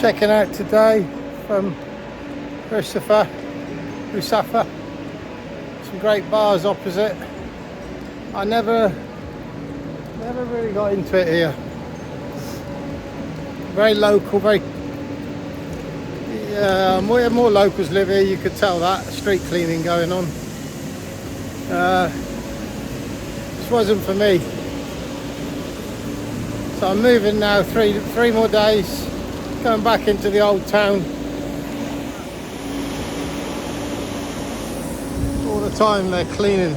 checking out today from Ruzafa. Some great bars opposite. I never really got into it here. Very local, where more locals live here, you could tell that. Street cleaning going on. This wasn't for me. So I'm moving now, three more days, going back into the old town. All the time they're cleaning.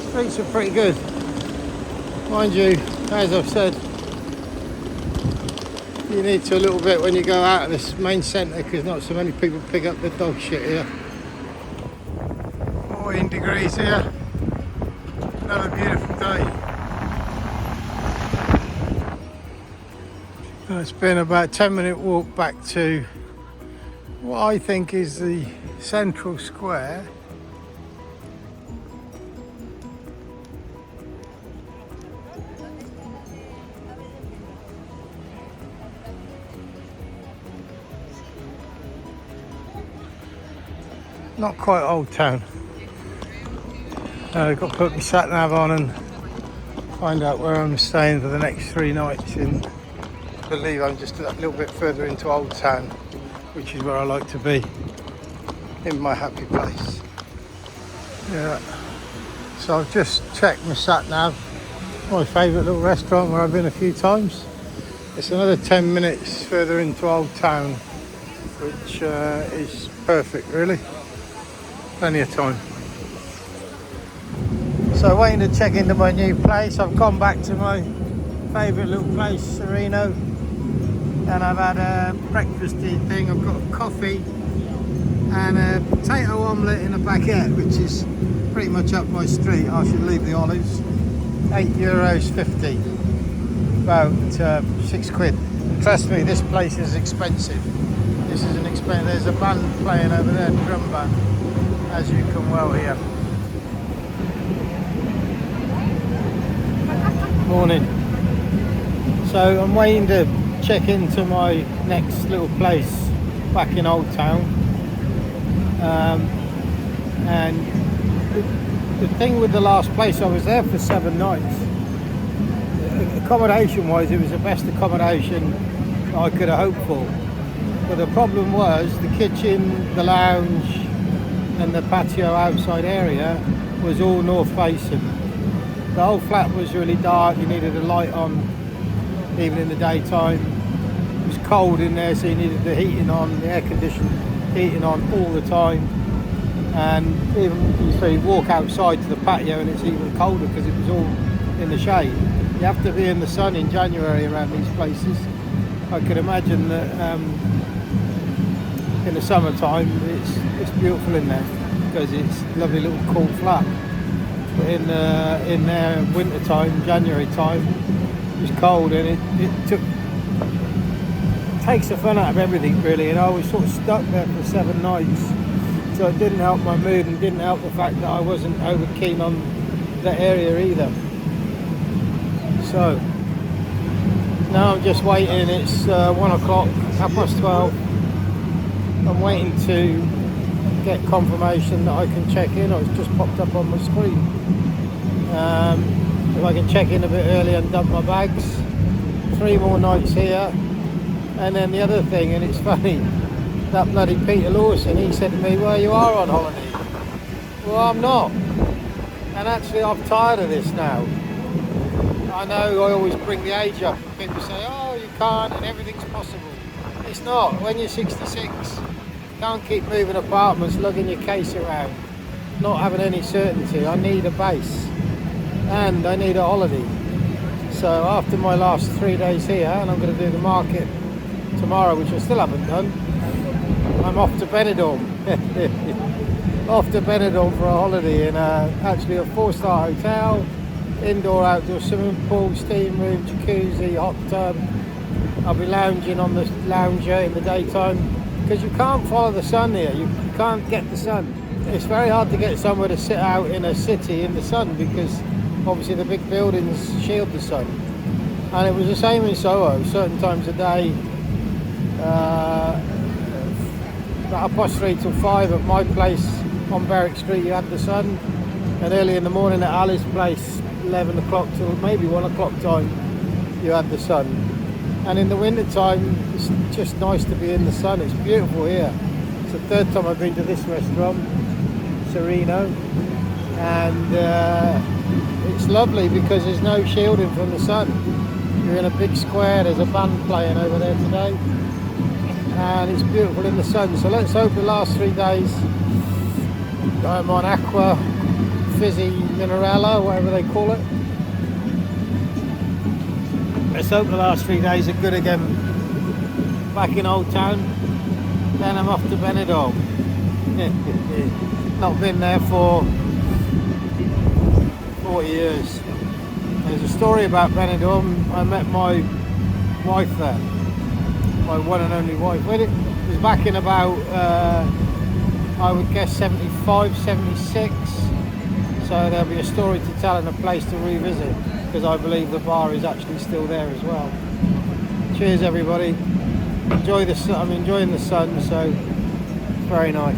Streets are pretty good. Mind you, as I've said, you need to a little bit when you go out of this main centre because not so many people pick up the dog shit here. 14 degrees here. Another beautiful day. It's been about a 10-minute walk back to what I think is the central square. Not quite Old Town. I've got to put my sat nav on and find out where I'm staying for the next 3 nights. And I believe I'm just a little bit further into Old Town, which is where I like to be, in my happy place. Yeah. So I've just checked my sat nav. My favourite little restaurant where I've been a few times. It's another 10 minutes further into Old Town, which is perfect, really. Plenty of time. So waiting to check into my new place. I've gone back to my favourite little place, Sereno, and I've had a breakfasty thing. I've got coffee and a potato omelette in a baguette, which is pretty much up my street. I should leave the olives. €8.50, about £6. Trust me, this place is expensive. This is an expensive. There's a band playing over there, drum band, as you can well hear. Morning. So I'm waiting to check into my next little place back in Old Town. And the thing with the last place, I was there for 7 nights. Accommodation wise, it was the best accommodation I could have hoped for. But the problem was the kitchen, the lounge and the patio outside area was all north facing. The whole flat was really dark. You needed a light on even in the daytime. It was cold in there, so you needed the heating on, the air conditioning heating on all the time. And even so, you walk outside to the patio and it's even colder because it was all in the shade. You have to be in the sun in January around these places. I could imagine that in the summertime it's beautiful in there because it's a lovely little cool flat. But in there winter time, January time, it was cold and it takes the fun out of everything really. And I was sort of stuck there for 7 nights, so it didn't help my mood and didn't help the fact that I wasn't over keen on that area either. So now I'm just waiting. It's 1 o'clock, 12:30. I'm waiting to get confirmation that I can check in. It's just popped up on my screen. If I can check in a bit early and dump my bags. 3 more nights here. And then the other thing, and it's funny, that bloody Peter Lawson, he said to me, well, you are on holiday. Well, I'm not. And actually I'm tired of this now. I know I always bring the age up. People say, oh, you can't and everything's possible. It's not. When you're 66, you can't keep moving apartments, lugging your case around, not having any certainty. I need a base and I need a holiday. So after my last 3 days here, and I'm going to do the market tomorrow, which I still haven't done, I'm off to Benidorm. Off to Benidorm for a holiday in actually a 4-star hotel, indoor outdoor swimming pool, steam room, jacuzzi, hot tub. I'll be lounging on the lounger in the daytime because you can't follow the sun here. You can't get the sun. It's very hard to get somewhere to sit out in a city in the sun because obviously the big buildings shield the sun. And it was the same in Soho. Certain times of day about 3:30 till 5 at my place on Berwick Street you had the sun, and early in the morning at Ali's place 11 o'clock till maybe 1 o'clock time you had the sun. And in the winter time it's just nice to be in the sun. It's beautiful here. It's the third time I've been to this restaurant, Sereno, and it's lovely because there's no shielding from the sun. You're in a big square, there's a band playing over there today, and it's beautiful in the sun. So let's hope the last 3 days I'm on Aqua Fizzy Minerala, whatever they call it. Let's hope the last 3 days are good again back in Old Town. Then I'm off to Benidorm. Not been there for 40 years. There's a story about Benidorm. I met my wife there, my one and only wife. When it was back in about, I would guess 75, 76. So there'll be a story to tell and a place to revisit, because I believe the bar is actually still there as well. Cheers everybody. Enjoy the sun. I'm enjoying the sun, so it's very nice.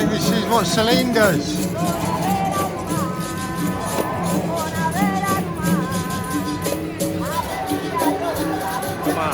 This is what Celine does. Come on.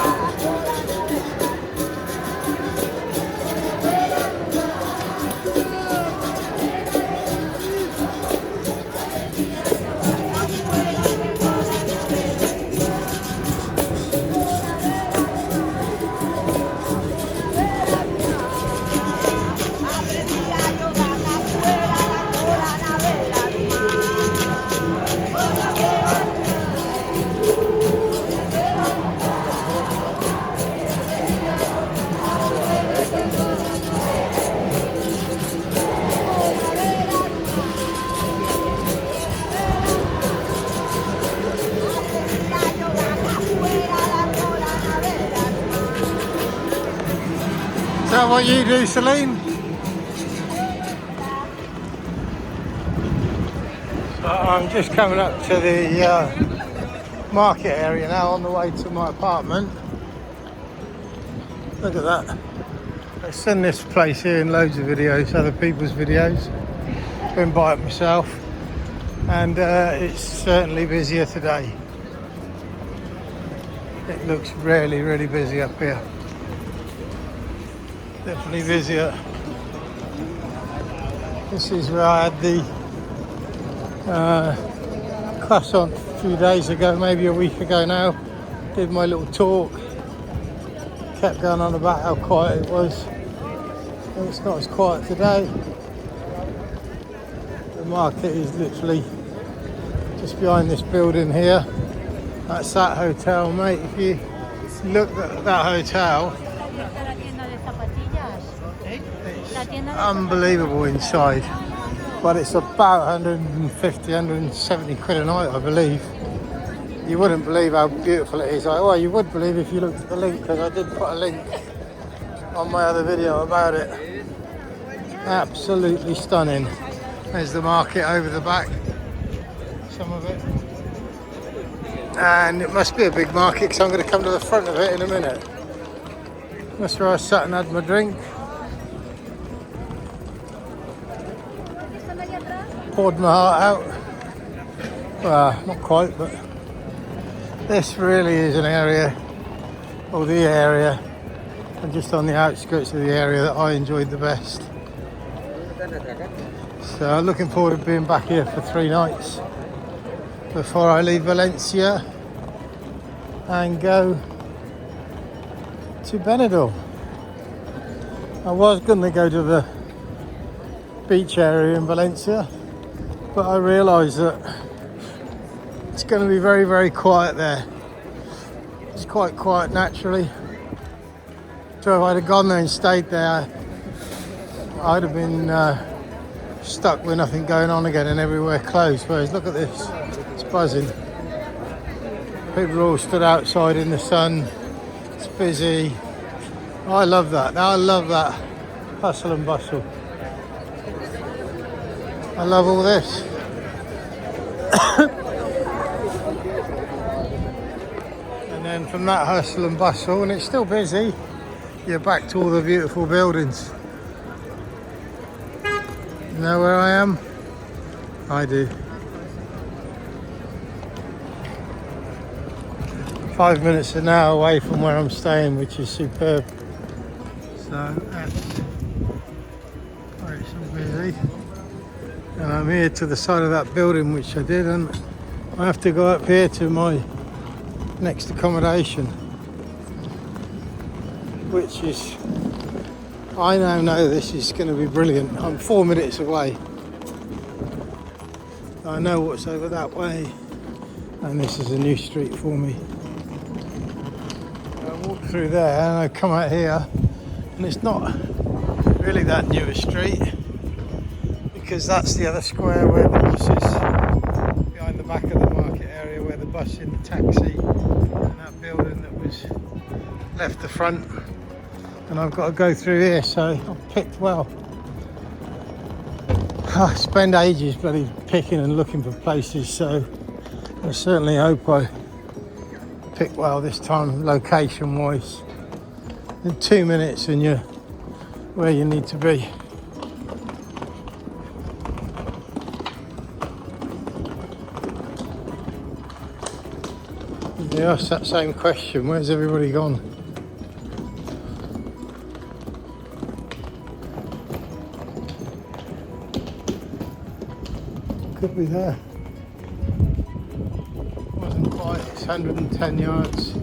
Is that what you do, Celine? So I'm just coming up to the market area now on the way to my apartment. Look at that. I send this place here in loads of videos, other people's videos. Been by it myself, and it's certainly busier today. It looks really, really busy up here. Definitely busier. This is where I had the croissant a few days ago, maybe a week ago now. Did my little talk. Kept going on about how quiet it was. And it's not as quiet today. The market is literally just behind this building here. That's that hotel, mate. If you look at that hotel, it's unbelievable inside, but it's about 150, 170 quid a night, I believe. You wouldn't believe how beautiful it is. Well, you would believe if you looked at the link, because I did put a link on my other video about it. Absolutely stunning. There's the market over the back, some of it. And it must be a big market, because I'm going to come to the front of it in a minute. That's where I sat and had my drink. Poured my heart out. Well, not quite, but this really is an area, or the area, and just on the outskirts of the area that I enjoyed the best. So I'm looking forward to being back here for 3 nights before I leave Valencia and go to Benidorm. I was going to go to the beach area in Valencia, but I realised that it's going to be very, very quiet there. It's quite quiet naturally. So if I'd have gone there and stayed there, I'd have been stuck with nothing going on again and everywhere closed. Whereas look at this, it's buzzing. People are all stood outside in the sun. It's busy. I love that. I love that hustle and bustle. I love all this. And then from that hustle and bustle, and it's still busy, you're back to all the beautiful buildings. You know where I am? I do. 5 minutes an hour away from where I'm staying, which is superb. So that's where it's all busy. And I'm here to the side of that building, which I did, and I have to go up here to my next accommodation, which is, I now know this is going to be brilliant. I'm 4 minutes away. I know what's over that way, and this is a new street for me. I walk through there and I come out here, and it's not really that new a street, because that's the other square where the bus is, behind the back of the market area where the bus in the taxi, and that building that was left the front. And I've got to go through here, so I've picked well. I spend ages bloody picking and looking for places, so I certainly hope I pick well this time, location wise. In 2 minutes and you're where you need to be. They asked that same question, where's everybody gone? Could be there. Wasn't quite, it's 110 yards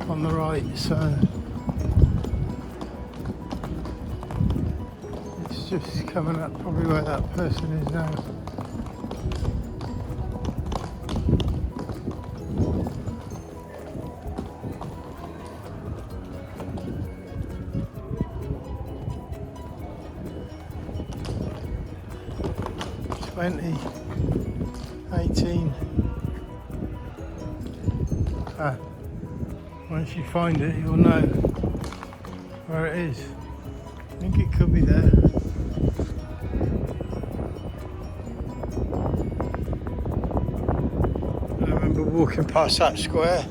on the right, so it's just coming up probably where that person is now. $20, $18. Once you find it, you'll know where it is. I think it could be there. I remember walking past that square,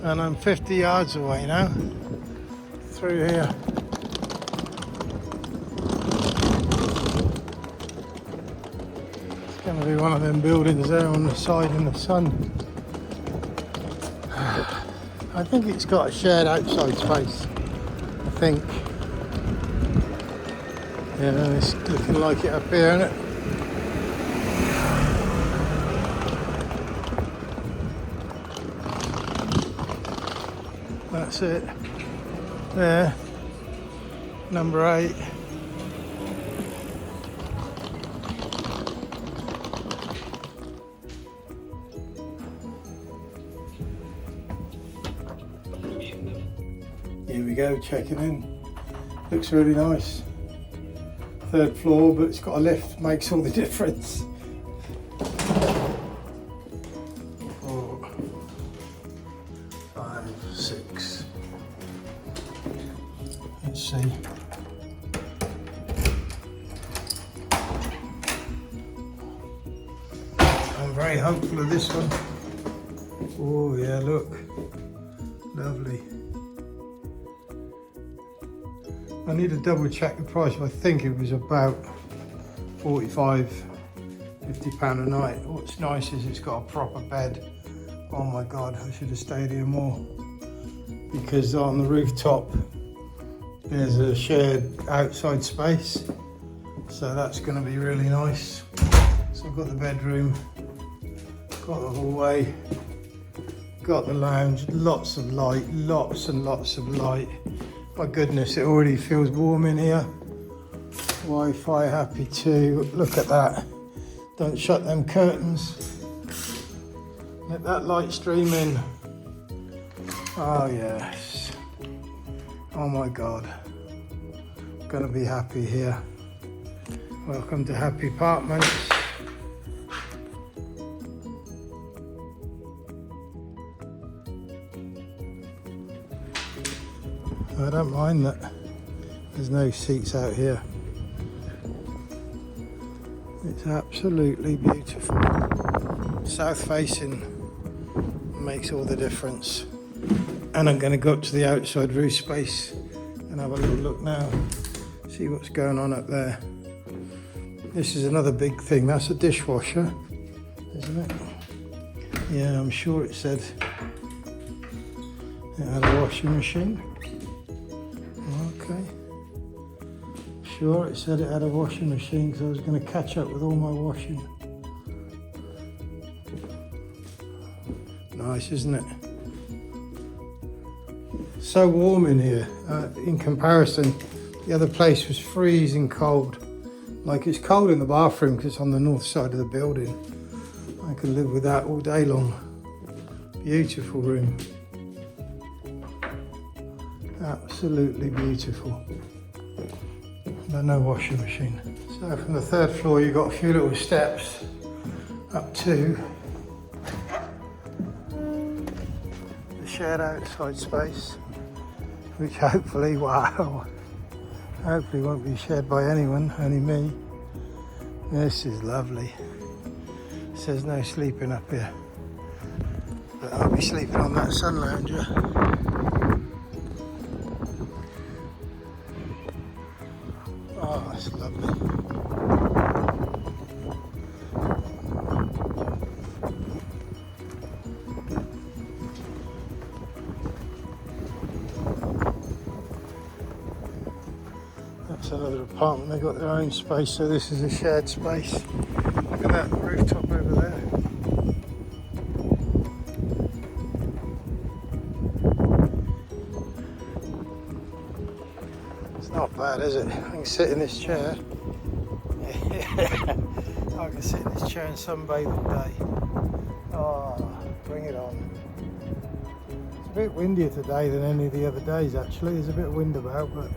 and I'm 50 yards away now, through here. It's going to be one of them buildings there on the side in the sun. I think it's got a shared outside space, I think. Yeah, it's looking like it up here, isn't it? That's it. There. Number 8. Here we go, checking in. Looks really nice. 3rd floor, but it's got a lift, makes all the difference. Oh. 6. Let's see. I'm very hopeful of this one. Oh yeah, look. Lovely. I need to double check the price, but I think it was about 45, 50 pound a night. What's nice is it's got a proper bed. Oh my God, I should have stayed here more. Because on the rooftop, there's a shared outside space. So that's gonna be really nice. So I've got the bedroom, got the hallway, got the lounge, lots of light, lots and lots of light. My goodness, it already feels warm in here. Wi-Fi happy too. Look at that. Don't shut them curtains. Let that light stream in. Oh yes. Oh my God. I'm gonna be happy here. Welcome to Happy Apartments. I don't mind that there's no seats out here. It's absolutely beautiful. South facing makes all the difference. And I'm going to go up to the outside roof space and have a little look now. See what's going on up there. This is another big thing. That's a dishwasher, isn't it? Yeah, I'm sure it said it had a washing machine. Okay. Sure, it said it had a washing machine because I was going to catch up with all my washing. Nice, isn't it? So warm in here. In comparison, the other place was freezing cold. Like it's cold in the bathroom because it's on the north side of the building. I could live with that all day long. Beautiful room. Absolutely beautiful. But no washing machine. So from the 3rd floor you've got a few little steps up to the shared outside space, which hopefully, wow, hopefully won't be shared by anyone, only me. This is lovely. It says no sleeping up here, but I'll be sleeping on that sun lounger. Oh, that's lovely. That's another apartment. They've got their own space, so this is a shared space. Look at that rooftop over there. It's not bad, is it? I can sit in this chair. I can sit in this chair and sunbathe all day. Oh, bring it on. It's a bit windier today than any of the other days actually. There's a bit of wind about, but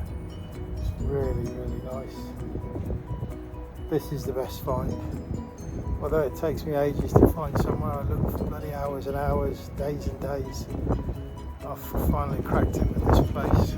it's really, really nice. This is the best find. Although it takes me ages to find somewhere, I look for bloody hours and hours, days and days. I've finally cracked it with this place.